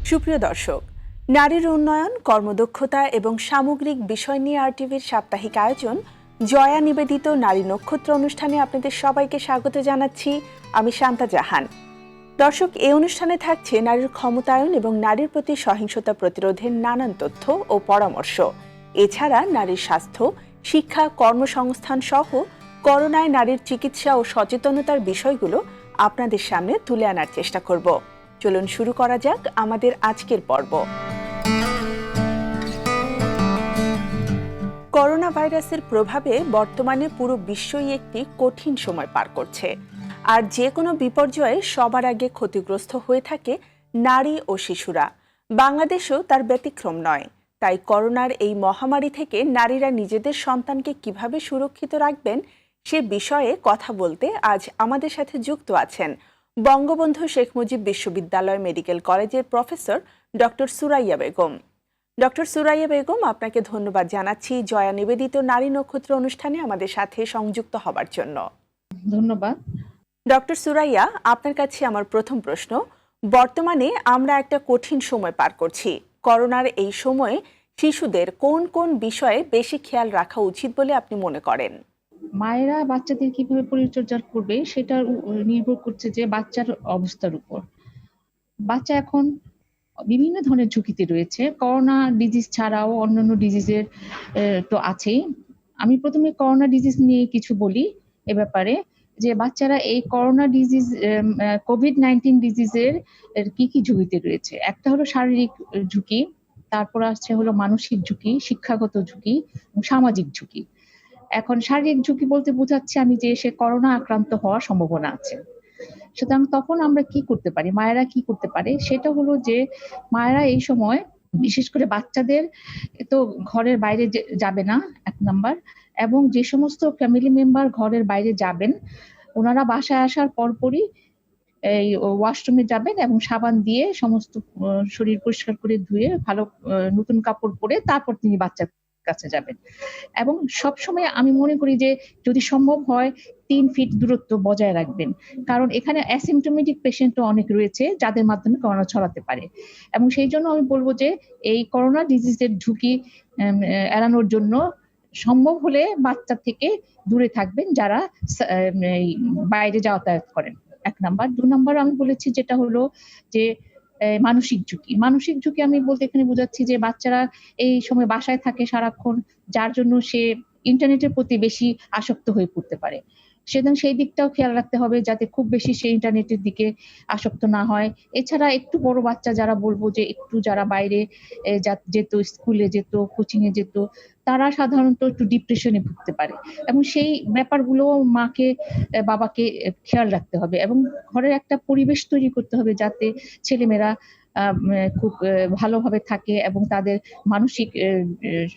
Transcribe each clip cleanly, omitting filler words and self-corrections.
সুপ্রিয় দর্শক, নারীর উন্নয়ন, কর্মদক্ষতা এবং সামগ্রিক বিষয় নিয়ে আরটিভির সাপ্তাহিক আয়োজন জয়া নিবেদিত নারী নক্ষত্র অনুষ্ঠানে আপনাদের সবাইকে স্বাগত জানাচ্ছি। আমি শান্তা জাহান। দর্শক, এই অনুষ্ঠানে থাকছে নারীর ক্ষমতায়ন এবং নারীর প্রতি সহিংসতা প্রতিরোধের নানান তথ্য ও পরামর্শ। এছাড়া নারীর স্বাস্থ্য, শিক্ষা, কর্মসংস্থান সহ করোনায় নারীর চিকিৎসা ও সচেতনতার বিষয়গুলো আপনাদের সামনে তুলে আনার চেষ্টা করব। চলুন শুরু করা যাক আমাদের আজকের পর্ব। করোনা ভাইরাসের প্রভাবে বর্তমানে পুরো বিশ্বই একটি কঠিন সময় পার করছে। আর যে কোনো বিপর্যয়ে সবার আগে ক্ষতিগ্রস্ত হয়ে থাকে নারী ও শিশুরা। বাংলাদেশও তার ব্যতিক্রম নয়। তাই করোনার এই মহামারী থেকে নারীরা নিজেদের সন্তানকে কিভাবে সুরক্ষিত রাখবেন সে বিষয়ে কথা বলতে আজ আমাদের সাথে যুক্ত আছেন বঙ্গবন্ধু শেখ মুজিব বিশ্ববিদ্যালয় মেডিকেল কলেজের professor doctor Suraiya Begum. Doctor Suraiya Begum, আপনাকে ধন্যবাদ জানাচ্ছি জয়া নিবেদিত নারী নক্ষত্র অনুষ্ঠানে আমাদের সাথে সংযুক্ত হবার জন্য। ধন্যবাদ। ডক্টর সুরাইয়া, আপনার কাছে আমার প্রথম প্রশ্ন, বর্তমানে আমরা একটা কঠিন সময় পার করছি। করোনার এই সময়ে শিশুদের কোন কোন বিষয়ে বেশি খেয়াল রাখা উচিত বলে আপনি মনে করেন? মায়েরা বাচ্চাদের কিভাবে পরিচর্যা করবে সেটা নির্ভর করছে যে বাচ্চার অবস্থার উপর। বাচ্চা এখন বিভিন্ন ধরনের ঝুঁকিতে রয়েছে। করোনা ডিজিজ ছাড়াও অন্যান্য ডিজিজের তো আছেই। আমি প্রথমে করোনা ডিজিজ নিয়ে কিছু বলি এ ব্যাপারে, যে বাচ্চারা এই করোনা ডিজিজ কোভিড-19 ডিজিজের কি কি ঝুঁকিতে রয়েছে। একটা হলো শারীরিক ঝুঁকি, তারপর আসছে হলো মানসিক ঝুঁকি, শিক্ষাগত ঝুঁকি এবং সামাজিক ঝুঁকি। এখন শারীরিক ঝুঁকি বলতে বোঝাচ্ছি আমি যে সে করোনা আক্রান্ত হওয়ার সম্ভাবনা আছে। সুতরাং তখন আমরা কি করতে পারি, মায়েরা কি করতে পারে, সেটা হলো যে মায়েরা এই সময় বিশেষ করে বাচ্চাদের তো ঘরের বাইরে যাবে না, এক নাম্বার। এবং যে সমস্ত ফ্যামিলি মেম্বার ঘরের বাইরে যাবেন, ওনারা বাসায় আসার পরপরই এই ওয়াশরুমে যাবেন এবং সাবান দিয়ে সমস্ত শরীর পরিষ্কার করে ধুয়ে ভালো নতুন কাপড় পরে তারপর তিনি বাচ্চার কাছে যাবেন। এবং সবসময় আমি মনে করি যে যদি সম্ভব হয় 3 ফিট দূরত্ব বজায় রাখবেন, কারণ এখানে অ্যাসিম্পটোমেটিক পেশেন্টও অনেক রয়েছে যাদের মাধ্যমে করোনা ছড়াতে পারে। এবং সেই জন্য আমি বলবো যে এই করোনা ডিজিজের ঝুঁকি এড়ানোর জন্য সম্ভব হলে বাচ্চা থেকে দূরে থাকবেন যারা বাইরে যাতায়াত করেন, এক নাম্বার। 2 নাম্বার আমি বলেছি যেটা হলো যে মানসিক ঝুঁকি। মানসিক ঝুঁকি আমি বলতে এখানে বোঝাচ্ছি যে বাচ্চারা এই সময় বাসায় থাকে সারাক্ষণ, যার জন্য সে ইন্টারনেটের প্রতি বেশি আসক্ত হয়ে পড়তে পারে। সেদিন সেই দিকটাও খেয়াল রাখতে হবে যাতে খুব বেশি সে ইন্টারনেটের দিকে আসক্ত না হয়। এছাড়া একটু বড় বাচ্চা যারা, বলবো যে একটু যারা বাইরে যেত, স্কুলে যেত, কোচিং এ যেত, তারা সাধারণত একটু ডিপ্রেশনে ভুগতে পারে এবং সেই ব্যাপারগুলো মাকে বাবাকে খেয়াল রাখতে হবে এবং ঘরের একটা পরিবেশ তৈরি করতে হবে যাতে ছেলেমেয়েরা খুব ভালোভাবে থাকে এবং তাদের মানসিক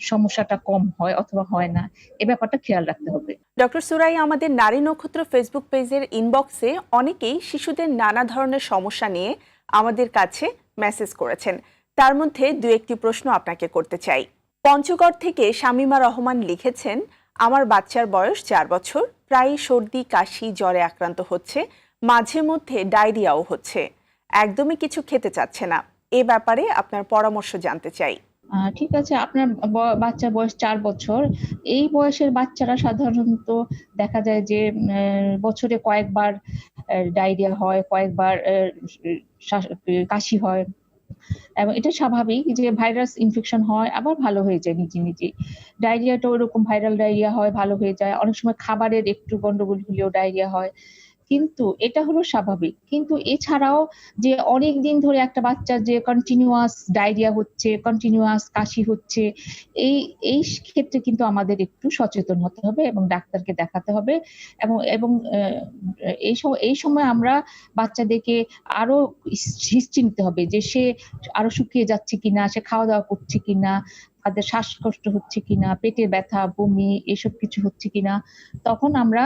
সমস্যাটা কম হয় অথবা হয় না, এই ব্যাপারটা খেয়াল রাখতে হবে। ডক্টর সুরাইয়া, আমাদের নারী নক্ষত্র ফেসবুক পেজের ইনবক্সে অনেকেই শিশুদের নানা ধরনের সমস্যা নিয়ে আমাদের কাছে মেসেজ করেছেন। তার মধ্যে দু একটি প্রশ্ন আপনাকে করতে চাই। পঞ্চগড় থেকে শামিমা রহমান লিখেছেন, আমার বাচ্চার বয়স 4 বছর, প্রায়ই সর্দি, কাশি, জ্বরে আক্রান্ত হচ্ছে, মাঝে মধ্যে ডায়রিয়াও হচ্ছে, একদমই কিছু খেতে চাচ্ছে না। এ ব্যাপারে আপনার পরামর্শ জানতে চাই। ঠিক আছে, আপনার বাচ্চার বয়স 4 বছর। এই বয়সের বাচ্চারা সাধারণত দেখা যায় যে বছরে কয়েকবার ডায়রিয়া হয়, কয়েকবার কাশি হয় এবং এটা স্বাভাবিক যে ভাইরাস ইনফেকশন হয় আবার ভালো হয়ে যায় নিজে নিজে। ডায়রিয়াটা ওরকম ভাইরাল ডায়রিয়া হয়, ভালো হয়ে যায়। অনেক সময় খাবারের একটু গন্ডগোল হলেও ডায়রিয়া হয়, কিন্তু এটা হলো স্বাভাবিক। কিন্তু এছাড়াও যে অনেক দিন ধরে একটা বাচ্চার যে কন্টিনিউয়াস ডায়রিয়া হচ্ছে, কন্টিনিউয়াস কাশি হচ্ছে, এই এই ক্ষেত্রে কিন্তু আমাদের একটু সচেতন হতে হবে এবং ডাক্তারকে দেখাতে হবে এবং এবং এই সময় আমরা বাচ্চাদেরকে আরো হিস্ট্রি নিতে হবে যে সে আরো শুকিয়ে যাচ্ছে কিনা, সে খাওয়া দাওয়া করছে কিনা, তাদের শ্বাসকষ্ট হচ্ছে কিনা, পেটে ব্যথা, বমি এসব কিছু হচ্ছে কিনা। তখন আমরা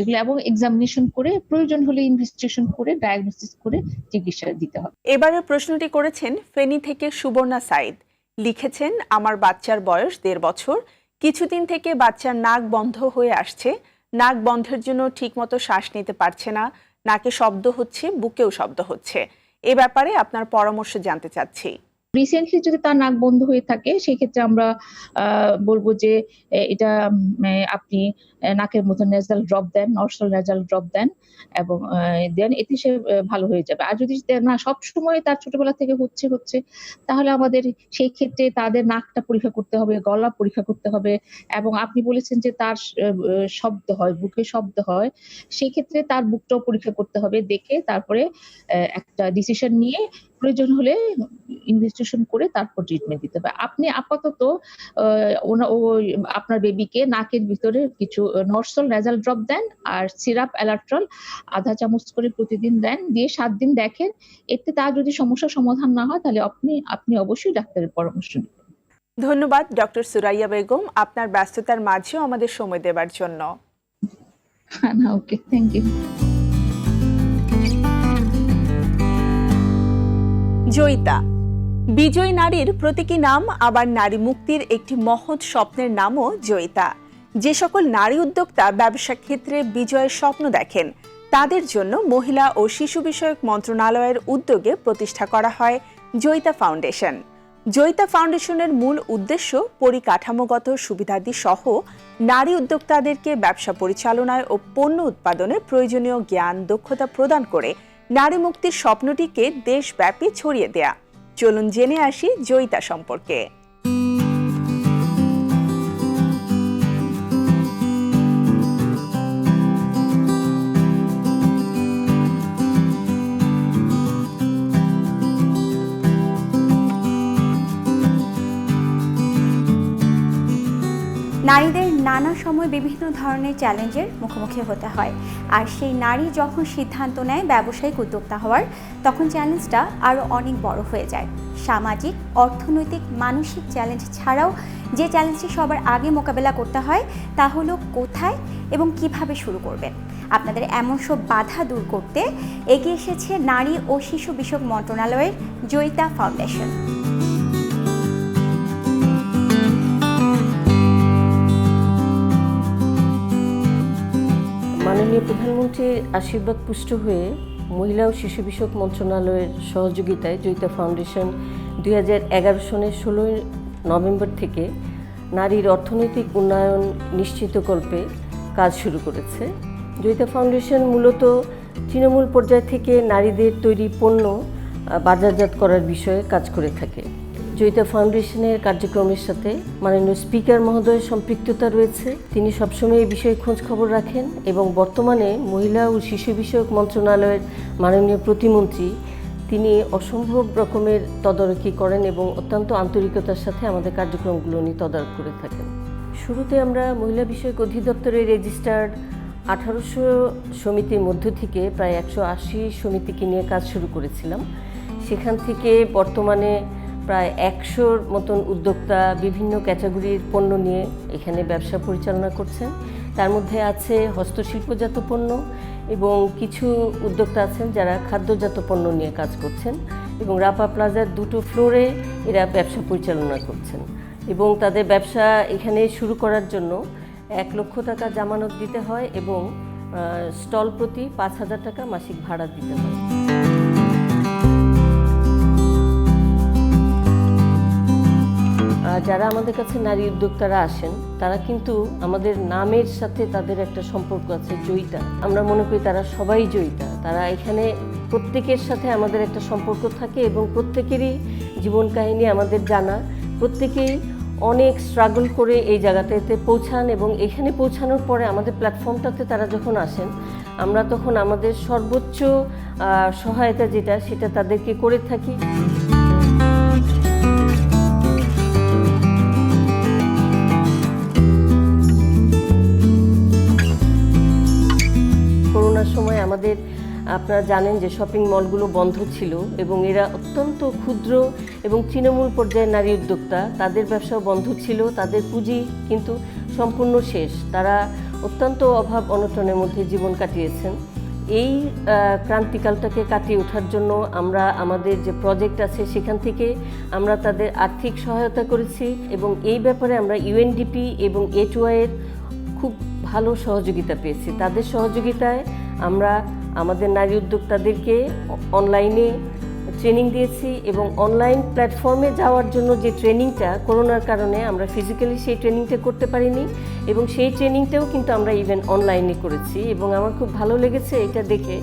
এগুলো এবং এক্সামিনেশন করে প্রয়োজন হলে ইনভেস্টিগেশন করে ডায়াগনোসিস করে চিকিৎসা দিতে হবে। এবারে প্রশ্নটি করেছেন ফেনী থেকে সুবর্ণা সাইদ। লিখেছেন, আমার বাচ্চার বয়স 1.5 বছর, কিছুদিন থেকে বাচ্চার নাক বন্ধ হয়ে আসছে, নাক বন্ধের জন্য ঠিকমতো শ্বাস নিতে পারছে না, নাকে শব্দ হচ্ছে, বুকেও শব্দ হচ্ছে। এ ব্যাপারে আপনার পরামর্শ জানতে চাচ্ছি। রিসেন্টলি যদি তার নাক বন্ধ হয়ে থাকে সেক্ষেত্রে আমরা বলবো যে এটা আপনি নাকের মধ্যে নেজাল ড্রপ দেন, নর্সাল নেজাল ড্রপ দেন এবং দেন এতে সে ভালো হয়ে যাবে। আর যদি না সবসময় তার ছোটবেলা থেকে হচ্ছে তাহলে আমাদের সেই ক্ষেত্রে তাদের নাকটা পরীক্ষা করতে হবে, গলা পরীক্ষা করতে হবে এবং আপনি বলেছেন যে তার শব্দ হয়, বুকে শব্দ হয়। সেক্ষেত্রে তার বুকটাও পরীক্ষা করতে হবে, দেখে তারপরে একটা ডিসিশন নিয়ে প্রয়োজন হলে ইনভেস্টিগেশন করে তারপর ট্রিটমেন্ট দিতে হবে। আপনি আপাতত আপনার বেবিকে নাকের ভিতরে কিছু নরসল নেজাল ড্রপ দেন আর সিরাপ অ্যালাট্রল আধা চামচ করে প্রতিদিন দেন, দিয়ে 7 দিন দেখেন। এতে তার যদি সমস্যার সমাধান না হয় তাহলে আপনি অবশ্যই ডাক্তারের পরামর্শ নিন। ধন্যবাদ ডক্টর সুরাইয়া বেগম, আপনার ব্যস্ততার মাঝেও আমাদের সময় দেওয়ার জন্য। ওকে, থ্যাংক ইউ। জয়িতা, বিজয়ী নারীর প্রতীকী নাম, আবার নারী মুক্তির একটি মহৎ স্বপ্নের নামও জয়িতা। যে সকল নারী উদ্যোক্তা ব্যবসা ক্ষেত্রে বিজয়ের স্বপ্ন দেখেন তাদের জন্য মহিলা ও শিশু বিষয়ক মন্ত্রণালয়ের উদ্যোগে প্রতিষ্ঠা করা হয় জয়িতা ফাউন্ডেশন। জয়িতা ফাউন্ডেশনের মূল উদ্দেশ্য পরিকাঠামোগত সুবিধাদি সহ নারী উদ্যোক্তাদেরকে ব্যবসা পরিচালনায় ও পণ্য উৎপাদনে প্রয়োজনীয় জ্ঞান দক্ষতা প্রদান করে নারী মুক্তির স্বপ্নটিকে দেশব্যাপী ছড়িয়ে দেয়া। চলুন জেনে আসি জয়িতা সম্পর্কে। নারীদের নানা সময় বিভিন্ন ধরনের চ্যালেঞ্জের মুখোমুখি হতে হয়, আর সেই নারী যখন সিদ্ধান্ত নেয় ব্যবসায়িক উদ্যোক্তা হওয়ার, তখন চ্যালেঞ্জটা আরও অনেক বড় হয়ে যায়। সামাজিক, অর্থনৈতিক, মানসিক চ্যালেঞ্জ ছাড়াও যে চ্যালেঞ্জটি সবার আগে মোকাবেলা করতে হয় তা হলো কোথায় এবং কিভাবে শুরু করবেন। আপনাদের এমন সব বাধা দূর করতে এগিয়ে এসেছে নারী ও শিশু বিষয়ক মন্ত্রণালয়ের জয়িতা ফাউন্ডেশন। মাননীয় প্রধানমন্ত্রীর আশীর্বাদ পুষ্ট হয়ে মহিলা ও শিশু বিষয়ক মন্ত্রণালয়ের সহযোগিতায় জয়িতা ফাউন্ডেশন 2011 সনের 16 নভেম্বর থেকে নারীর অর্থনৈতিক উন্নয়ন নিশ্চিতকল্পে কাজ শুরু করেছে। জয়িতা ফাউন্ডেশন মূলত তৃণমূল পর্যায় থেকে নারীদের তৈরি পণ্য বাজারজাত করার বিষয়ে কাজ করে থাকে। জয়িতা ফাউন্ডেশনের কার্যক্রমের সাথে মাননীয় স্পিকার মহোদয়ের সম্পৃক্ততা রয়েছে। তিনি সবসময় এই বিষয়ে খোঁজ খবর রাখেন এবং বর্তমানে মহিলা ও শিশু বিষয়ক মন্ত্রণালয়ের মাননীয় প্রতিমন্ত্রী তিনি অসম্ভব রকমের তদারকি করেন এবং অত্যন্ত আন্তরিকতার সাথে আমাদের কার্যক্রমগুলো উনি তদারক করে থাকেন। শুরুতে আমরা মহিলা বিষয়ক অধিদপ্তরের রেজিস্টার্ড 1800 সমিতির মধ্য থেকে প্রায় 180 সমিতিকে নিয়ে কাজ শুরু করেছিলাম। সেখান থেকে বর্তমানে প্রায় 100-র মতন উদ্যোক্তা বিভিন্ন ক্যাটাগরির পণ্য নিয়ে এখানে ব্যবসা পরিচালনা করছেন। তার মধ্যে আছে হস্তশিল্পজাত পণ্য এবং কিছু উদ্যোক্তা আছেন যারা খাদ্যজাত পণ্য নিয়ে কাজ করছেন এবং রাপা প্লাজার 2টো ফ্লোরে এরা ব্যবসা পরিচালনা করছেন এবং তাদের ব্যবসা এখানে শুরু করার জন্য 1 লক্ষ টাকা জামানত দিতে হয় এবং স্টল প্রতি 5,000 টাকা মাসিক ভাড়া দিতে হয়। যারা আমাদের কাছে নারী উদ্যোক্তারা আসেন তারা কিন্তু আমাদের নামের সাথে তাদের একটা সম্পর্ক আছে, জয়িতা। আমরা মনে করি তারা সবাই জয়িতা। তারা এখানে প্রত্যেকের সাথে আমাদের একটা সম্পর্ক থাকে এবং প্রত্যেকেরই জীবন কাহিনী আমাদের জানা। প্রত্যেকেই অনেক স্ট্রাগল করে এই জায়গাটাতে পৌঁছান এবং এখানে পৌঁছানোর পরে আমাদের প্ল্যাটফর্মটাতে তারা যখন আসেন আমরা তখন আমাদের সর্বোচ্চ সহায়তা যেটা সেটা তাদেরকে করে থাকি। করোনার সময় আমাদের আপনারা জানেন যে শপিং মলগুলো বন্ধ ছিল এবং এরা অত্যন্ত ক্ষুদ্র এবং তৃণমূল পর্যায়ের নারী উদ্যোক্তা, তাদের ব্যবসাও বন্ধ ছিল, তাদের পুঁজি কিন্তু সম্পূর্ণ শেষ। তারা অত্যন্ত অভাব অনটনের মধ্যে জীবন কাটিয়েছেন। এই ক্রান্তিকালটাকে কাটিয়ে ওঠার জন্য আমরা আমাদের যে প্রজেক্ট আছে সেখান থেকে আমরা তাদের আর্থিক সহায়তা করেছি এবং এই ব্যাপারে আমরা ইউএনডিপি এবং A2I-এর খুব ভালো সহযোগিতা পেয়েছি। তাদের সহযোগিতায় আমরা আমাদের নারী উদ্যোক্তাদেরকে অনলাইনে ট্রেনিং দিয়েছি এবং অনলাইন প্ল্যাটফর্মে যাওয়ার জন্য যে ট্রেনিংটা করোনার কারণে আমরা ফিজিক্যালি সেই ট্রেনিংটা করতে পারিনি এবং সেই ট্রেনিংটাও কিন্তু আমরা ইভেন অনলাইনে করেছি এবং আমার খুব ভালো লেগেছে এটা দেখে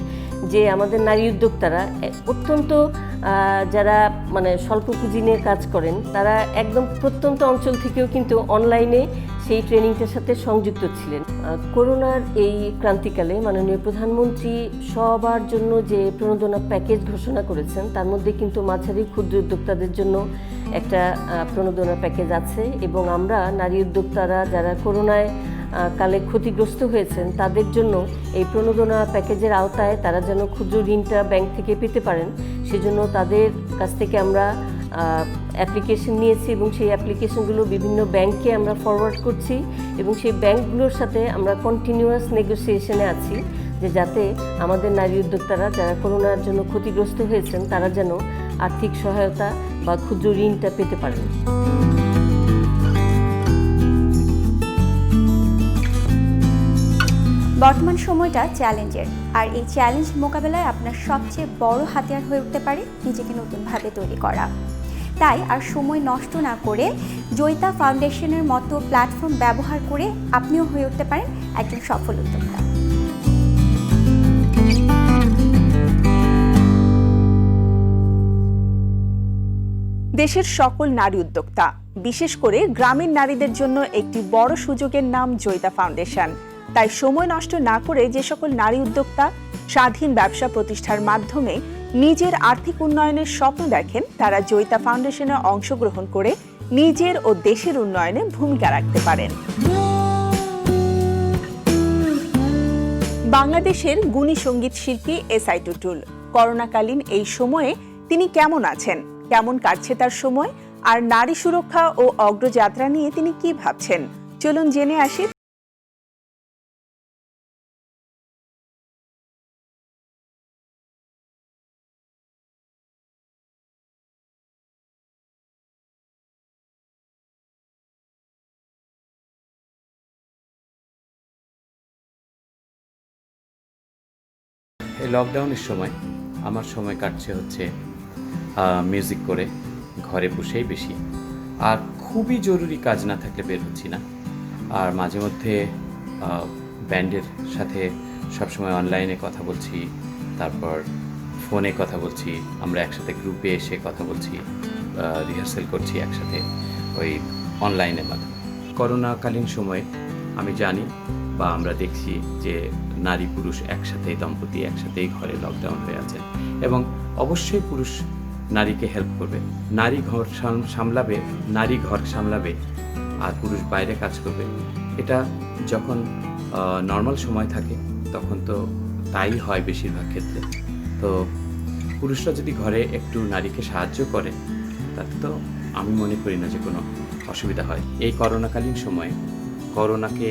যে আমাদের নারী উদ্যোক্তারা অত্যন্ত যারা মানে স্বল্প পুঁজি নিয়ে কাজ করেন তারা একদম প্রত্যন্ত অঞ্চল থেকেও কিন্তু অনলাইনে সেই ট্রেনিংটার সাথে সংযুক্ত ছিলেন। করোনার এই ক্রান্তিকালে মাননীয় প্রধানমন্ত্রী সবার জন্য যে প্রণোদনা প্যাকেজ ঘোষণা করেছেন তার মধ্যে কিন্তু মাঝারি ক্ষুদ্র উদ্যোক্তাদের জন্য একটা প্রণোদনা প্যাকেজ আছে এবং আমরা নারী উদ্যোক্তারা যারা করোনায় কালে ক্ষতিগ্রস্ত হয়েছেন তাদের জন্য এই প্রণোদনা প্যাকেজের আওতায় তারা যেন ক্ষুদ্র ঋণটা ব্যাংক থেকে পেতে পারেন সেজন্য তাদের কাছ থেকে আমরা অ্যাপ্লিকেশন নিয়েছি এবং সেই অ্যাপ্লিকেশনগুলো বিভিন্ন ব্যাংকে আমরা ফরওয়ার্ড করছি এবং সেই ব্যাংকগুলোর সাথে আমরা কন্টিনিউয়াস নেগোসিয়েশনে আছি যে যাতে আমাদের নারী উদ্যোক্তারা যারা করোনার জন্য ক্ষতিগ্রস্ত হয়েছেন তারা যেন আর্থিক সহায়তা বা ক্ষুদ্র ঋণটা পেতে পারেন। বর্তমান সময়টা চ্যালেঞ্জের, আর এই চ্যালেঞ্জ মোকাবেলায় আপনার সবচেয়ে বড় হাতিয়ার হয়ে উঠতে পারে নিজেকে নতুনভাবে তৈরি করা। তাই আর সময় নষ্ট না করে জয়িতা ফাউন্ডেশনের মতো প্ল্যাটফর্ম ব্যবহার করে আপনিও হয়ে উঠতে পারেন একজন সফল উদ্যোক্তা। দেশের সকল নারী উদ্যোক্তা, বিশেষ করে গ্রামীণ নারীদের জন্য একটি বড় সুযোগের নাম জয়িতা ফাউন্ডেশন। তাই সময় নষ্ট না করে যে সকল নারী উদ্যোক্তা স্বাধীন ব্যবসা প্রতিষ্ঠার মাধ্যমে নিজের আর্থিক উন্নয়নের স্বপ্ন দেখেন তারা জয়িতা ফাউন্ডেশনে অংশগ্রহণ করে নিজের ও দেশের উন্নয়নে ভূমিকা রাখতে পারেন। বাংলাদেশের গুণী সঙ্গীত শিল্পী এসআই টুটুল করোনাকালীন এই সময়ে তিনি কেমন আছেন, কেমন কাটছে তার সময়, আর নারী সুরক্ষা ও অগ্রযাত্রা নিয়ে তিনি কি ভাবছেন, চলুন জেনে আসি। এই লকডাউনের সময় আমার সময় কাটছে হচ্ছে মিউজিক করে, ঘরে বসেই বেশি, আর খুবই জরুরি কাজ না থাকলে বের হচ্ছি না। আর মাঝে মধ্যে ব্যান্ডের সাথে সবসময় অনলাইনে কথা বলছি, তারপর ফোনে কথা বলছি, আমরা একসাথে গ্রুপে এসে কথা বলছি, রিহার্সেল করছি একসাথে ওই অনলাইনের মাধ্যমে। করোনাকালীন সময়ে আমি জানি বা আমরা দেখছি যে নারী পুরুষ একসাথেই, দম্পতি একসাথেই ঘরে লকডাউন হয়ে আছেন এবং অবশ্যই পুরুষ নারীকে হেল্প করবে। নারী ঘর সামলাবে আর পুরুষ বাইরে কাজ করবে। এটা যখন নর্মাল সময় থাকে তখন তো তাই হয় বেশিরভাগ ক্ষেত্রে। তো পুরুষরা যদি ঘরে একটু নারীকে সাহায্য করে তাতে তো আমি মনে করি না যে কোনো অসুবিধা হয়। এই করোনাকালীন সময়ে করোনাকে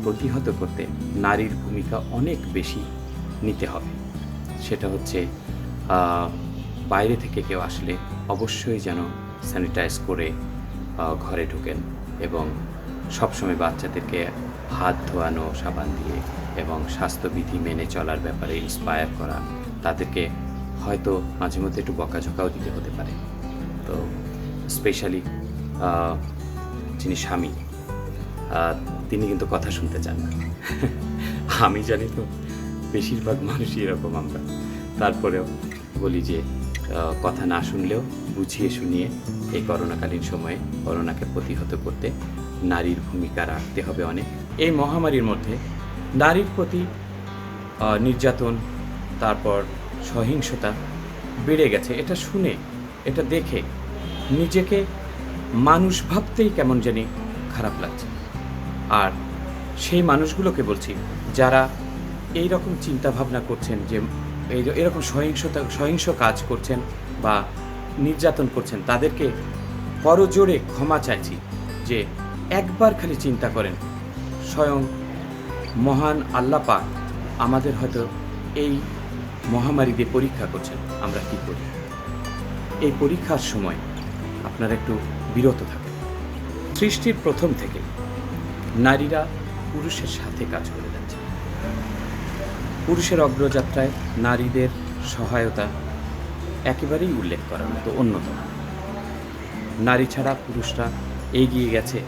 প্রতিহত করতে নারীর ভূমিকা অনেক বেশি নিতে হবে। সেটা হচ্ছে বাইরে থেকে কেউ আসলে অবশ্যই যেন স্যানিটাইজ করে ঘরে ঢোকেন এবং সবসময় বাচ্চাদেরকে হাত ধোয়ানো সাবান দিয়ে এবং স্বাস্থ্যবিধি মেনে চলার ব্যাপারে ইন্সপায়ার করা। তাদেরকে হয়তো মাঝে মধ্যে একটু বকাঝকাও দিতে হতে পারে। তো স্পেশালি যিনি স্বামী তিনি কিন্তু কথা শুনতে চান না। আমি জানি তো বেশিরভাগ মানুষই এরকম আমরা। তারপরেও বলি যে কথা না শুনলেও বুঝিয়ে শুনিয়ে এই করোনাকালীন সময়ে করোনাকে প্রতিহত করতে নারীর ভূমিকা রাখতে হবে অনেক। এই মহামারীর মধ্যে নারীর প্রতি নির্যাতন, তারপর সহিংসতা বেড়ে গেছে। এটা শুনে, এটা দেখে নিজেকে মানুষ ভাবতেই কেমন জানি খারাপ লাগছে। আর সেই মানুষগুলোকে বলছি যারা এই রকম চিন্তাভাবনা করছেন, যে এরকম সহিংস কাজ করছেন বা নির্যাতন করছেন, তাদেরকে করজোড়ে ক্ষমা চাইছি যে একবার খালি চিন্তা করেন, স্বয়ং মহান আল্লাহ পাক আমাদের হয়তো এই মহামারী দিয়ে পরীক্ষা করছেন আমরা কী করি। এই পরীক্ষার সময় আপনারা একটু বিরত থাকেন। সৃষ্টির প্রথম থেকে নারীরা পুরুষের সাথে কাজ করে যাচ্ছে। পুরুষের অগ্রযাত্রায় নারীদের সহায়তা একেবারেই উল্লেখ করার মতো অন্যতম। নারী ছাড়া পুরুষরা এগিয়ে গেছে,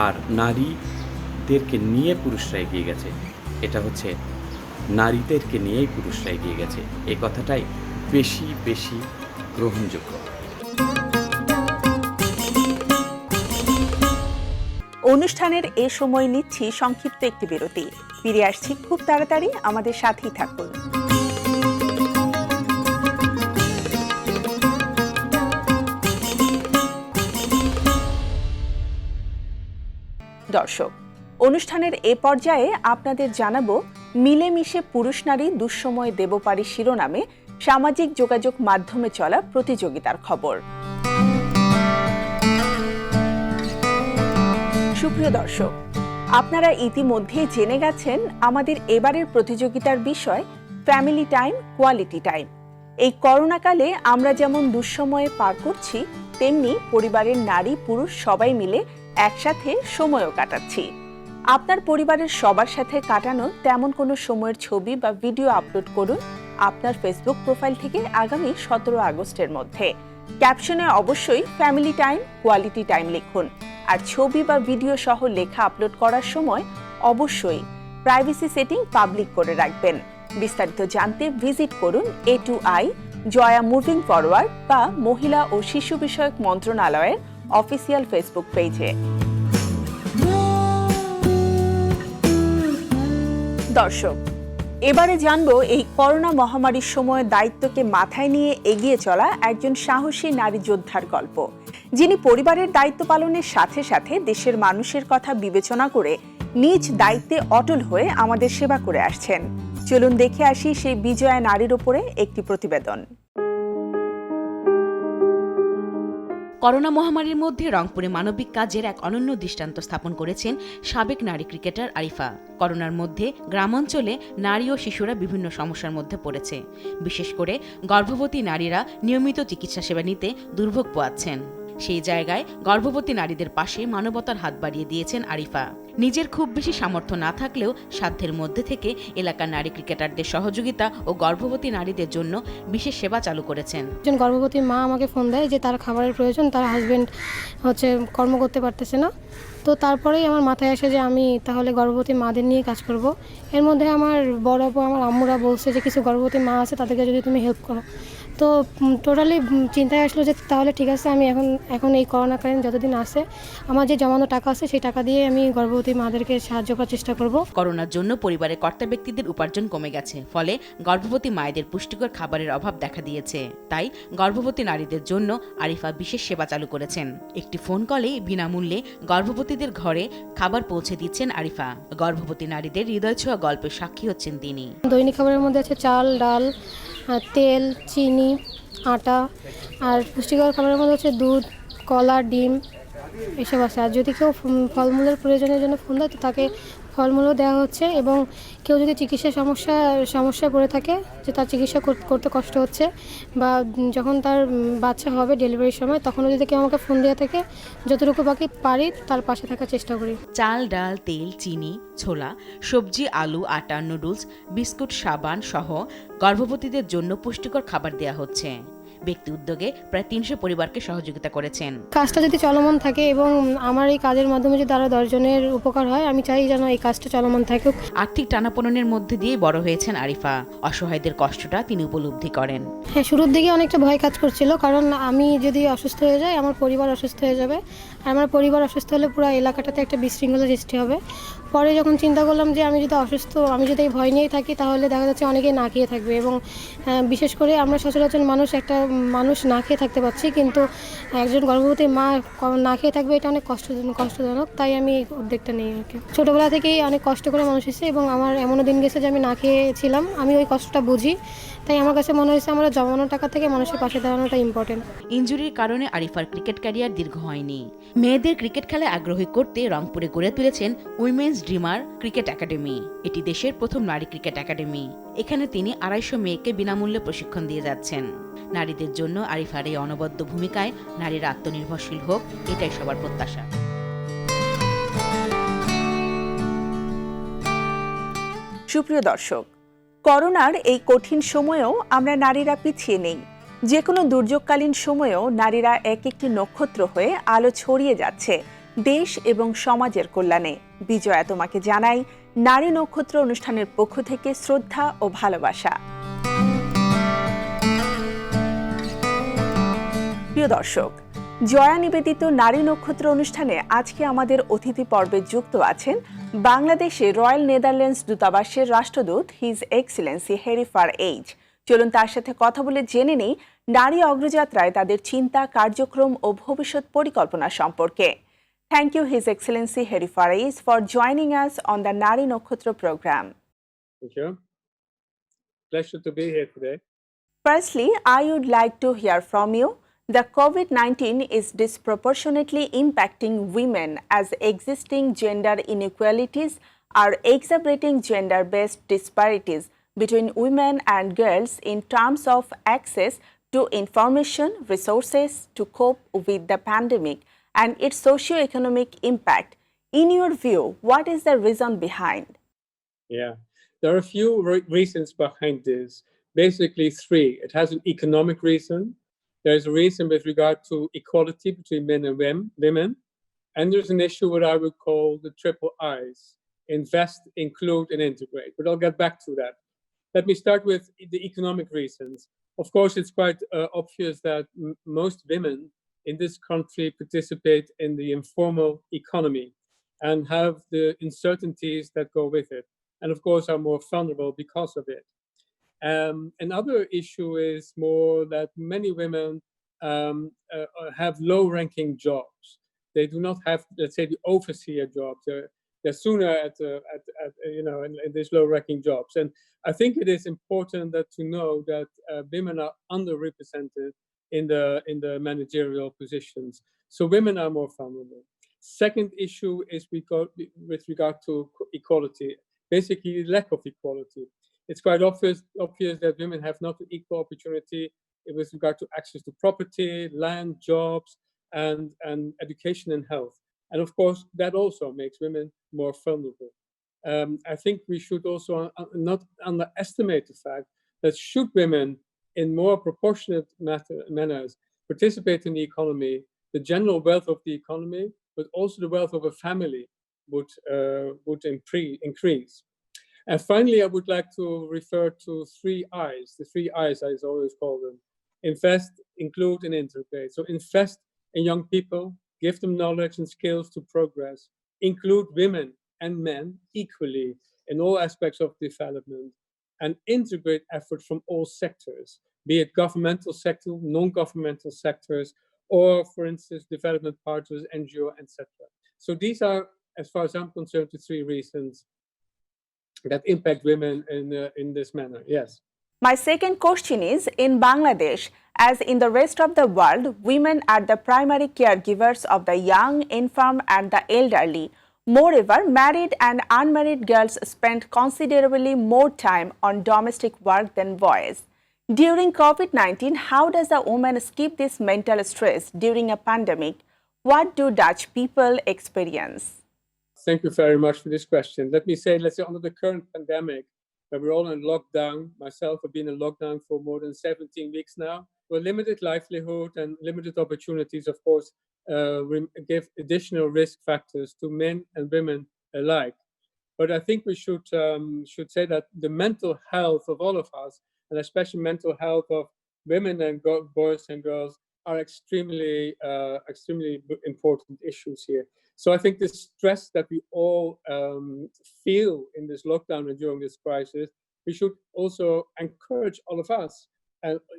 আর নারীদেরকে নিয়ে পুরুষরা এগিয়ে গেছে, এটা হচ্ছে নারীদেরকে নিয়েই পুরুষরা এগিয়ে গেছে, এই কথাটাই বেশি বেশি গ্রহণযোগ্য। অনুষ্ঠানের এ সময় নিচ্ছি সংক্ষিপ্ত একটি বিরতি। ফিরে আসছি খুব তাড়াতাড়ি, আমাদের সাথেই থাকুন। দর্শক, অনুষ্ঠানের এ পর্যায়ে আপনাদের জানাবো মিলেমিশে পুরুষ নারী দুঃসময় দেব পারি শিরোনামে সামাজিক যোগাযোগ মাধ্যমে চলা প্রতিযোগিতার খবর। সুপ্রিয় দর্শক, আপনারা ইতিমধ্যেই জেনে গেছেন আমাদের এবারের প্রতিযোগিতার বিষয় ফ্যামিলি টাইম, কোয়ালিটি টাইম। এই করোনাকালে আমরা যেমন দুঃসময়ে পার করছি, তেমনি পরিবারের নারী পুরুষ সবাই মিলে একসাথে সময়ও কাটাচ্ছি। আপনার পরিবারের সবার সাথে কাটানো তেমন কোনো সময়ের ছবি বা ভিডিও আপলোড করুন আপনার ফেসবুক প্রোফাইল থেকে আগামী 17 আগস্টের মধ্যে। ক্যাপশনে অবশ্যই ফ্যামিলি টাইম, কোয়ালিটি টাইম লিখুন। আর ছবি বা ভিডিও সহ লেখা আপলোড করার সময় অবশ্যই প্রাইভেসি সেটিং পাবলিক করে রাখবেন। বিস্তারিত জানতে ভিজিট করুন A2I জয়া মুভিং ফরওয়ার্ড বা মহিলা ও শিশু বিষয়ক মন্ত্রণালয়ের অফিসিয়াল ফেসবুক পেজে। দর্শক, এবারে জানবো এই করোনা মহামারীর সময় দায়িত্বকে মাথায় নিয়ে এগিয়ে চলা একজন সাহসী নারী যোদ্ধার গল্প, যিনি পরিবারের দায়িত্ব পালনের সাথে সাথে দেশের মানুষের কথা বিবেচনা করে নিজ দায়িত্বে অটল হয়ে আমাদের সেবা করে আসছেন। চলুন দেখে আসি সেই বিজয়া নারীর উপরে একটি প্রতিবেদন। করোনা মহামারীর মধ্যে রংপুরে মানবিক কাজের এক অনন্য দৃষ্টান্ত স্থাপন করেছেন সাবেক নারী ক্রিকেটার আরিফা। করোনার মধ্যে গ্রামাঞ্চলে নারী ও শিশুরা বিভিন্ন সমস্যার মধ্যে পড়েছে। বিশেষ করে গর্ভবতী নারীরা নিয়মিত চিকিৎসা সেবা নিতে দুর্ভোগ পোয়াচ্ছেন। সেই জায়গায় গর্ভবতী নারীদের পাশে মানবতার হাত বাড়িয়ে দিয়েছেন আরিফা। নিজের খুব বেশি সামর্থ্য না থাকলেও সাধ্যের মধ্যে থেকে এলাকার নারী ক্রিকেটারদের সহযোগিতা ও গর্ভবতী নারীদের জন্য বিশেষ সেবা চালু করেছেন। একজন গর্ভবতী মা আমাকে ফোন দেয় যে তার খাবারের প্রয়োজন, তার হাজবেন্ড কর্ম করতে পারতেছে না। তো তারপরেই আমার মাথায় আসে যে আমি তাহলে গর্ভবতী মাদের নিয়ে কাজ করব। এর মধ্যে আমার বড় আপু, আমার আম্মুরা বলছে যে কিছু গর্ভবতী মা আছে, তাদেরকে যদি তুমি হেল্প করো। তো টোটালি চিন্তায় আসলো যে তাহলে ঠিক আছে, আমি এখন এই করোনাকালীন যতদিন আছে আমার যে জমানো টাকা আছে সেই টাকা দিয়ে আমি গর্ভবতী মাদেরকে সাহায্য করার চেষ্টা করব। করোনার জন্য পরিবারের কর্তা ব্যক্তিদের উপার্জন কমে গেছে, ফলে গর্ভবতী মায়েদের পুষ্টিকর খাবারের অভাব দেখা দিয়েছে। তাই গর্ভবতী নারীদের জন্য আরিফা বিশেষ সেবা চালু করেছেন। একটি ফোন কলে বিনামূল্যে গর্ভবতীদের ঘরে খাবার পৌঁছে দিচ্ছেন আরিফা। গর্ভবতী নারীদের হৃদয় ছোঁয়া গল্পের সাক্ষী হচ্ছেন তিনি। দৈনিক খাবারের মধ্যে আছে চাল, ডাল, তেল, চিনি, আটা, আর পুষ্টিকর খাবারের মধ্যে হচ্ছে দুধ, কলা, ডিম এসব আছে। আর যদি কেউ ফলমূলের প্রয়োজনের জন্য ফোন দেয় তো তাকে ফলমূলও দেওয়া হচ্ছে। এবং কেউ যদি চিকিৎসার সমস্যায় পড়ে থাকে, যে তার চিকিৎসা করতে কষ্ট হচ্ছে বা যখন তার বাচ্চা হবে ডেলিভারির সময়, তখনও যদি কেউ আমাকে ফোন দেওয়া থাকে, যতটুকু বাকি পারি তার পাশে থাকার চেষ্টা করি। চাল, ডাল, তেল, চিনি, ছোলা, সবজি, আলু, আটা, নুডলস, বিস্কুট, সাবান সহ গর্ভবতীদের জন্য পুষ্টিকর খাবার দেওয়া হচ্ছে। ব্যক্তি উদ্যোগে প্রায় 300 পরিবারকে সহযোগিতা করেছেন। কাজটা যদি চলমান থাকে এবং আমার এই কাজের মাধ্যমে যদি আরো 10 জনের উপকার হয়, আমি চাই যেন এই কাজটা চলমান থাকুক। আর্থিক টানাপোড়েনের মধ্যে দিয়ে বড় হয়েছেন আরিফা। অসহায়দের কষ্টটা তিনি উপলব্ধি করেন। হ্যাঁ, শুরুর দিকে অনেকটা ভয় কাজ করছিল, কারণ আমি যদি অসুস্থ হয়ে যাই আমার পরিবার অসুস্থ হয়ে যাবে, আর আমার পরিবার অসুস্থ হলে পুরো এলাকাটাতে একটা বিশৃঙ্খলা সৃষ্টি হবে। পরে যখন চিন্তা করলাম যে আমি যদি এই ভয় নিয়েই থাকি, তাহলে দেখা যাচ্ছে অনেকেই না খেয়ে থাকবে। এবং বিশেষ করে আমরা সচরাচর মানুষ না খেয়ে থাকতে পারছি, কিন্তু একজন গর্ভবতী মা না খেয়ে থাকবে, এটা অনেক কষ্টজনক। তাই আমি এই উদ্যোগটা নিই আর কি। ছোটোবেলা থেকেই অনেক কষ্ট করে মানুষ এসেছে এবং আমার এমনও দিন গেছে যে আমি না খেয়েছিলাম। আমি ওই কষ্টটা বুঝি, তাই আমার কাছে মনে হয়েছে আমরা জমানো টাকা থেকে মানুষের পাশে দাঁড়ানোটা ইম্পর্টেন্ট। ইনজুরির কারণে আরিফার ক্রিকেট ক্যারিয়ার দীর্ঘ হয়নি। মেয়েদের ক্রিকেট খেলায় আগ্রহী করতে রংপুরে গড়ে তুলেছেন উইমেন্স ড্রিমার ক্রিকেট একাডেমি। এটি দেশের প্রথম নারী ক্রিকেট একাডেমি। এখানে তিনি 250 মেয়েকে বিনামূল্যে প্রশিক্ষণ দিয়ে যাচ্ছেন। নারীদের জন্য আরিফার এই অনবদ্য ভূমিকায় নারীরা আত্মনির্ভরশীল হোক, এটাই সবার প্রত্যাশা। সুপ্রিয় দর্শক, করোনার এই কঠিন সময়েও আমরা নারীরা পিছিয়ে নেই। যে কোনো দুর্যোগকালীন সময়েও নারীরা এক একটি নক্ষত্র হয়ে আলো ছড়িয়ে যাচ্ছে দেশ এবং সমাজের কল্যাণে। বিজয়া তোমাকে জানাই নারী নক্ষত্র অনুষ্ঠানের পক্ষ থেকে শ্রদ্ধা ও ভালোবাসা। প্রিয় দর্শক, জয়া নিবেদিত নারী নক্ষত্র অনুষ্ঠানে আজকে আমাদের অতিথি পর্বে যুক্ত আছেন বাংলাদেশে রয়্যাল নেদারল্যান্ডস দূতাবাসের রাষ্ট্রদূত হিজ এক্সিলেন্সি হেরিফার এইজ। চলুন তার সাথে কথা বলে জেনে নেই নারী অগ্রযাত্রায় তাদের চিন্তা, কার্যক্রম ও ভবিষ্যৎ পরিকল্পনা সম্পর্কে। থ্যাংক ইউ হিজ এক্সিলেন্সি হেরিফার এইজ for joining us on the নারী নক্ষত্র programme. Thank you. Pleasure to be here today. Firstly, I would like to hear from you. The COVID-19 is disproportionately impacting women as existing gender inequalities are exacerbating gender-based disparities between women and girls in terms of access to information, resources to cope with the pandemic and its socio-economic impact. In your view, what is the reason behind? Yeah, there are a few reasons behind this. Basically, three. It has an economic reason. There's a reason with regard to equality between men and women. And there's an issue what I would call the triple I's: invest, include, and integrate. But I'll get back to that. Let me start with the economic reasons. Of course, it's quite obvious that most women in this country participate in the informal economy and have the uncertainties that go with it. And of course, are more vulnerable because of it. Another issue is more that many women have low-ranking jobs. They do not have, let's say, the overseer jobs. They're sooner at in these low-ranking jobs. And I think it is important that to know that women are underrepresented in the managerial positions. So women are more vulnerable. Second issue is with regard to equality, basically lack of equality. It's quite obvious that women have not equal opportunity with regard to access to property, land, jobs, and education and health. And of course, that also makes women more vulnerable. I think we should also not underestimate the fact that should women in more proportionate manners participate in the economy, the general wealth of the economy, but also the wealth of a family would increase. And finally, I would like to refer to three I's, the three I's I always call them: invest, include, and integrate. So invest in young people, give them knowledge and skills to progress, include women and men equally in all aspects of development, and integrate efforts from all sectors, be it governmental sector, non-governmental sectors, or, for instance, development partners, NGO, etc. So these are, as far as I'm concerned, the three reasons that impact women in this manner. Yes. My second question is, in Bangladesh, as in the rest of the world, women are the primary caregivers of the young, infirm, and the elderly. Moreover, married and unmarried girls spend considerably more time on domestic work than boys. During COVID-19, how does a woman skip this mental stress during a pandemic? What do Dutch people experience? Thank you very much for this question. Let me say, under the current pandemic, where we're all in lockdown, myself have been in lockdown for more than 17 weeks now, with limited livelihood and limited opportunities, of course, give additional risk factors to men and women alike. But I think we should say that the mental health of all of us, and especially mental health of women and boys and girls, are extremely important issues here. So I think the stress that we all feel in this lockdown and during this crisis, we should also encourage all of us,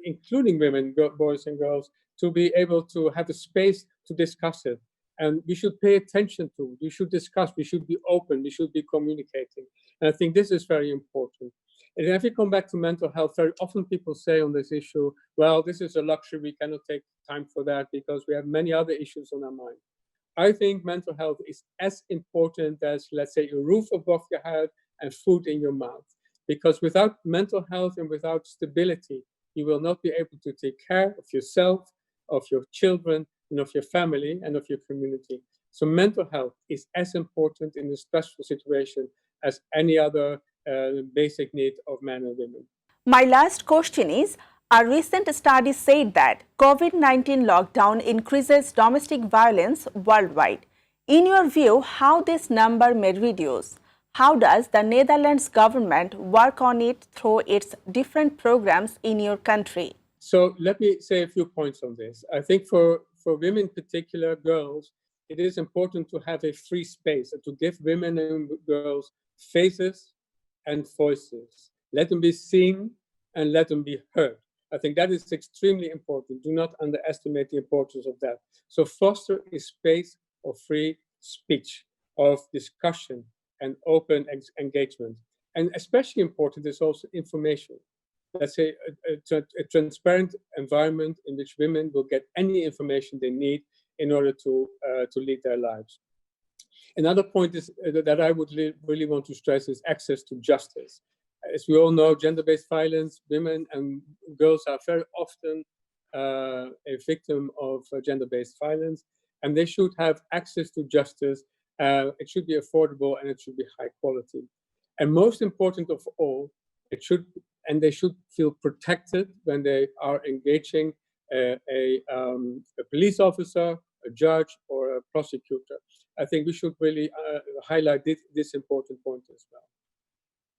including women, boys and girls, to be able to have a space to discuss it. And we should pay attention to it. We should discuss, we should be open, we should be communicating. And I think this is very important. And if we come back to mental health, very often people say on this issue, well, this is a luxury, we cannot take time for that because we have many other issues on our mind. I think mental health is as important as, let's say, a roof above your head and food in your mouth. Because without mental health and without stability, you will not be able to take care of yourself, of your children, and of your family, and of your community. So mental health is as important in a stressful situation as any other basic need of men and women. My last question is, a recent study said that COVID-19 lockdown increases domestic violence worldwide. In your view, how this number may reduce? How does the Netherlands government work on it through its different programs in your country? So let me say a few points on this. I think for women, in particular girls, it is important to have a free space and to give women and girls faces and voices. Let them be seen and let them be heard. I think that is extremely important. Do not underestimate the importance of that. So foster a space of free speech, of discussion and open engagement. And especially important is also information. Let's say a transparent environment in which women will get any information they need in order to lead their lives. Another point is that I would really want to stress is access to justice. As we all know, gender-based violence, women and girls are very often a victim of gender-based violence, and they should have access to justice. It should be affordable and it should be high quality. And most important of all, they should feel protected when they are engaging a police officer, a judge, or a prosecutor. I think we should really highlight this important point as well.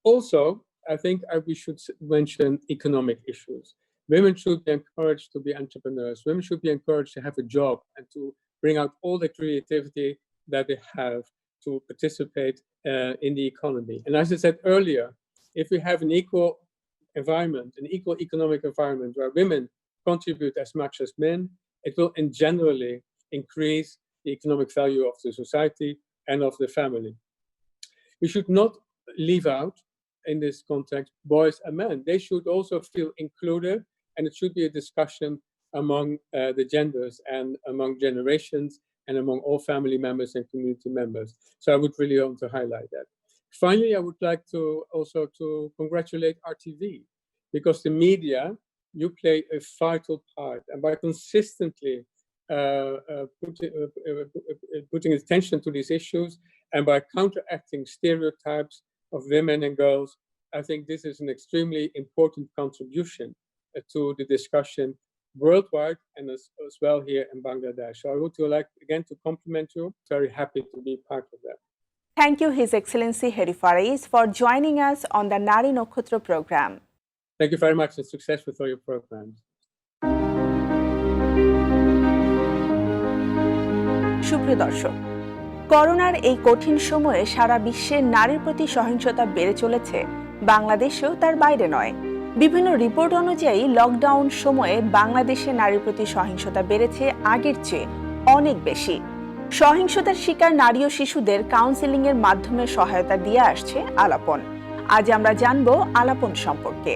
Also, I think we should mention economic issues. Women should be encouraged to be entrepreneurs. Women should be encouraged to have a job and to bring out all the creativity that they have to participate in the economy. And as I said earlier, if we have an equal environment, an equal economic environment where women contribute as much as men, it will generally increase the economic value of the society and of the family. We should not leave out, in this context, boys and men. They should also feel included, and it should be a discussion among the genders and among generations and among all family members and community members. So I would really want to highlight that. Finally, I would like to also congratulate RTV, because the media, you play a vital part, and by consistently putting attention to these issues and by counteracting stereotypes of women and girls, I think this is an extremely important contribution to the discussion worldwide and as well here in Bangladesh. So I would like again to compliment you. Very happy to be part of that. Thank you, His Excellency Hedy Farais, for joining us on the Nari Nokkhotra program. Thank you very much and success with all your programs. সুপ্রিয় দর্শক, করোনার এই কঠিন সময়ে সারা বিশ্বে নারীর প্রতি সহিংসতা বেড়ে চলেছে, বাংলাদেশেও তার বাইরে নয়। বিভিন্ন রিপোর্ট অনুযায়ী লকডাউন সময়ে বাংলাদেশে নারীর প্রতি সহিংসতা বেড়েছে আগের চেয়ে অনেক বেশি। সহিংসতার শিকার নারী ও শিশুদের কাউন্সেলিং এর মাধ্যমে সহায়তা দিয়ে আসছে আলাপন। আজ আমরা জানব আলাপন সম্পর্কে।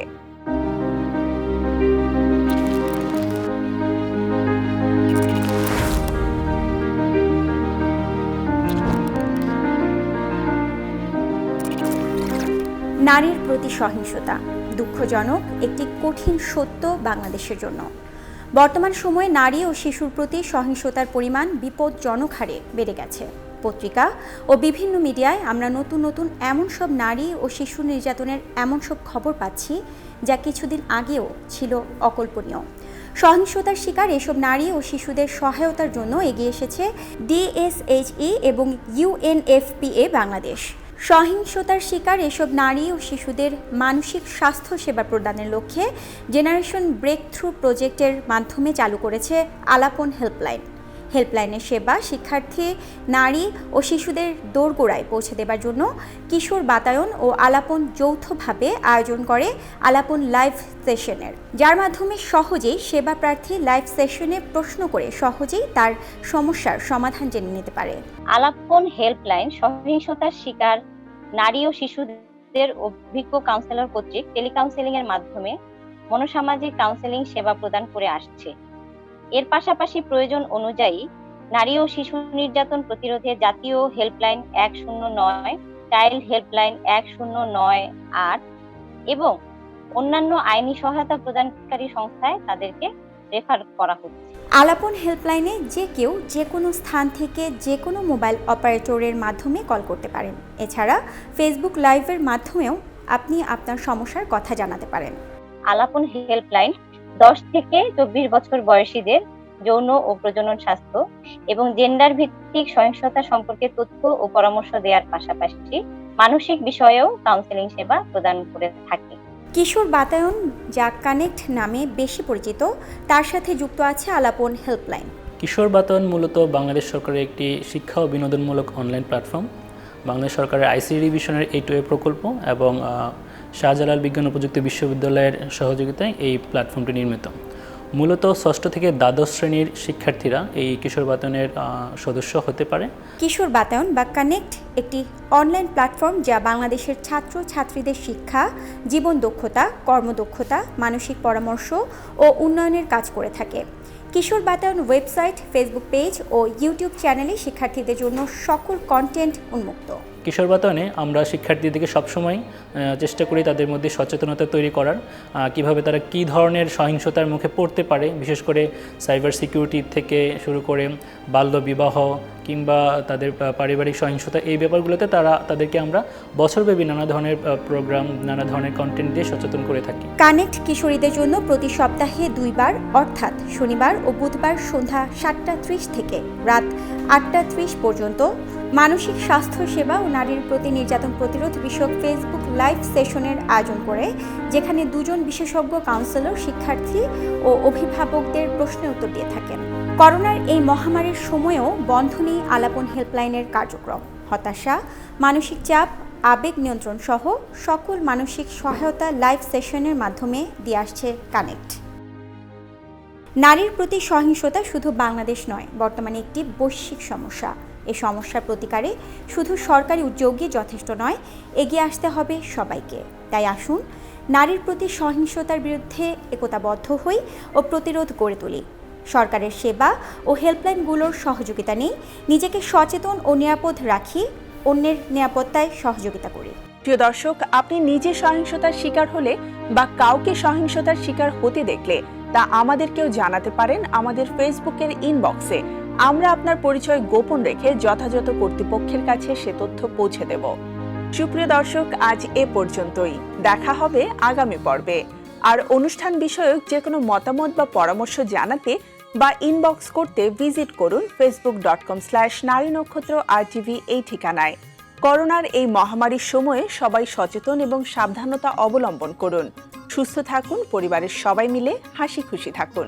নারীর প্রতি সহিংসতা দুঃখজনক একটি কঠিন সত্য বাংলাদেশের জন্য। বর্তমান সময়ে নারী ও শিশুর প্রতি সহিংসতার পরিমাণ বিপজ্জনক হারে বেড়ে গেছে। পত্রিকা ও বিভিন্ন মিডিয়ায় আমরা নতুন নতুন এমন সব নারী ও শিশু নির্যাতনের এমন সব খবর পাচ্ছি যা কিছুদিন আগেও ছিল অকল্পনীয়। সহিংসতার শিকার এসব নারী ও শিশুদের সহায়তার জন্য এগিয়ে এসেছে DSHE এবং UNFPA বাংলাদেশ। সহিংসতার শিকার এসব নারী ও শিশুদের মানসিক স্বাস্থ্য সেবা প্রদানের লক্ষ্যে জেনারেশন ব্রেকথ্রু প্রজেক্টের মাধ্যমে চালু করেছে আলাপন হেল্পলাইন। হেল্পলাইনের সেবা শিক্ষার্থী নারী ও শিশুদের দোরগোড়ায় পৌঁছে দেবার জন্য কিশোর বাতায়ন ও আলাপন যৌথভাবে আয়োজন করে আলাপন লাইভ সেশনের, যার মাধ্যমে সহজেই সেবা প্রার্থী লাইভ সেশনে প্রশ্ন করে সহজেই তার সমস্যার সমাধান জেনে নিতে পারে। আলাপন হেল্পলাইন সহিংসতার শিকার নারী ও শিশুদের অভিজ্ঞ কাউন্সিলর কর্তৃক টেলিকাউন্সেলিং এর মাধ্যমে মনোসামাজিক কাউন্সেলিং সেবা প্রদান করে আসছে। এর পাশাপাশি প্রয়োজন অনুযায়ী নারী ও শিশু নির্যাতন প্রতিরোধে জাতীয় হেল্পলাইন 109, চাইল্ড হেল্পলাইন 1098 এবং অন্যান্য আইনি সহায়তা প্রদানকারী সংস্থায় তাদেরকে রেফার করা হচ্ছে। আলাপন হেল্পলাইনে যে কেউ যে কোনো স্থান থেকে যে কোনো মোবাইল অপারেটরের মাধ্যমে কল করতে পারেন। এছাড়া ফেসবুক লাইভের মাধ্যমেও আপনি আপনার সমস্যার কথা জানাতে পারেন। আলাপন হেল্পলাইন 10 থেকে 24 বছর বয়সীদের যৌন ও প্রজনন স্বাস্থ্য এবং জেন্ডার ভিত্তিক সহিংসতা সম্পর্কে তথ্য ও পরামর্শ দেওয়ার পাশাপাশি মানসিক বিষয়েও কাউন্সেলিং সেবা প্রদান করে থাকে। কিশোর বাতায়ন, যা কানেক্ট নামে বেশি পরিচিত, তার সাথে যুক্ত আছে আলাপন হেল্পলাইন। কিশোর বাতায়ন মূলত বাংলাদেশ সরকারের একটি শিক্ষা ও বিনোদনমূলক অনলাইন প্ল্যাটফর্ম। বাংলাদেশ সরকারের আইসিডি ডিভিশনের A2A প্রকল্প এবং শাহজালাল বিজ্ঞান ও প্রযুক্তি বিশ্ববিদ্যালয়ের সহযোগিতায় এই প্ল্যাটফর্মটি নির্মিত। মূলত ষষ্ঠ থেকে দ্বাদশ শ্রেণীর শিক্ষার্থীরা এই কিশোর বাতায়নের সদস্য হতে পারে। কিশোর বাতায়ন বা কানেক্ট একটি অনলাইন প্ল্যাটফর্ম যা বাংলাদেশের ছাত্র ছাত্রীদের শিক্ষা, জীবন দক্ষতা, কর্মদক্ষতা, মানসিক পরামর্শ ও উন্নয়নের কাজ করে থাকে। কিশোর বাতায়ন ওয়েবসাইট, ফেসবুক পেজ ও ইউটিউব চ্যানেলে শিক্ষার্থীদের জন্য সকল কন্টেন্ট উন্মুক্ত। কিশোর বাতায়নে আমরা শিক্ষার্থীদেরকে সবসময় চেষ্টা করি তাদের মধ্যে সচেতনতা তৈরি করার, কিভাবে তারা কী ধরনের সহিংসতার মুখে পড়তে পারে, বিশেষ করে সাইবার সিকিউরিটি থেকে শুরু করে বাল্যবিবাহ কিংবা তাদের পারিবারিক সহিংসতা, এই ব্যাপারগুলোতে তাদেরকে আমরা বছরব্যাপী নানা ধরনের প্রোগ্রাম, নানা ধরনের কন্টেন্ট দিয়ে সচেতন করে থাকি। কানেক্ট কিশোরীদের জন্য প্রতি সপ্তাহে 2 বার অর্থাৎ শনিবার ও বুধবার সন্ধ্যা 7:30 থেকে রাত 8:30 পর্যন্ত মানসিক স্বাস্থ্য সেবা ও নারীর প্রতি নির্যাতন প্রতিরোধ বিষয়ক ফেসবুক লাইভ সেশনের আয়োজন করে, যেখানে 2 জন বিশেষজ্ঞ কাউন্সিলর শিক্ষার্থী ও অভিভাবকদের প্রশ্নের উত্তর দিয়ে থাকেন। করোনার এই মহামারীর সময়েও বন্ধ নেই আলাপন হেল্পলাইনের কার্যক্রম। হতাশা, মানসিক চাপ, আবেগ নিয়ন্ত্রণ সহ সকল মানসিক সহায়তা লাইভ সেশনের মাধ্যমে দিয়ে আসছে কানেক্ট। নারীর প্রতি সহিংসতা শুধু বাংলাদেশ নয়, বর্তমানে একটি বৈশ্বিক সমস্যা। এই সমস্যার প্রতিকারে শুধু সরকারি উদ্যোগই যথেষ্ট নয়, এগিয়ে আসতে হবে সবাইকে। তাই আসুন নারীর প্রতি সহিংসতার বিরুদ্ধে একতাবদ্ধ হই ও প্রতিরোধ গড়ে তুলি। সরকারের সেবা ও হেল্পলাইনগুলোর সহযোগিতা নিই, নিজেকে সচেতন ও নিরাপদ রাখি, অন্যের নিরাপত্তায় সহযোগিতা করি। প্রিয় দর্শক, আপনি নিজে সহিংসতার শিকার হলে বা কাউকে সহিংসতার শিকার হতে দেখলে তা আমাদেরকেও জানাতে পারেন আমাদের ফেসবুকের ইনবক্সে। আমরা আপনার পরিচয় গোপন রেখে যথাযথ কর্তৃপক্ষের কাছে সে তথ্য পৌঁছে দেব। সুপ্রিয় দর্শক, আজ এ পর্যন্তই। দেখা হবে আগামী পর্বে। আর অনুষ্ঠান বিষয়ক যে কোনো মতামত বা পরামর্শ জানাতে বা ইনবক্স করতে ভিজিট করুন facebook.com/narinokhotra.rtv এই ঠিকানায়। করোনার এই মহামারীর সময়ে সবাই সচেতন এবং সাবধানতা অবলম্বন করুন। সুস্থ থাকুন, পরিবারের সবাই মিলে হাসি খুশি থাকুন।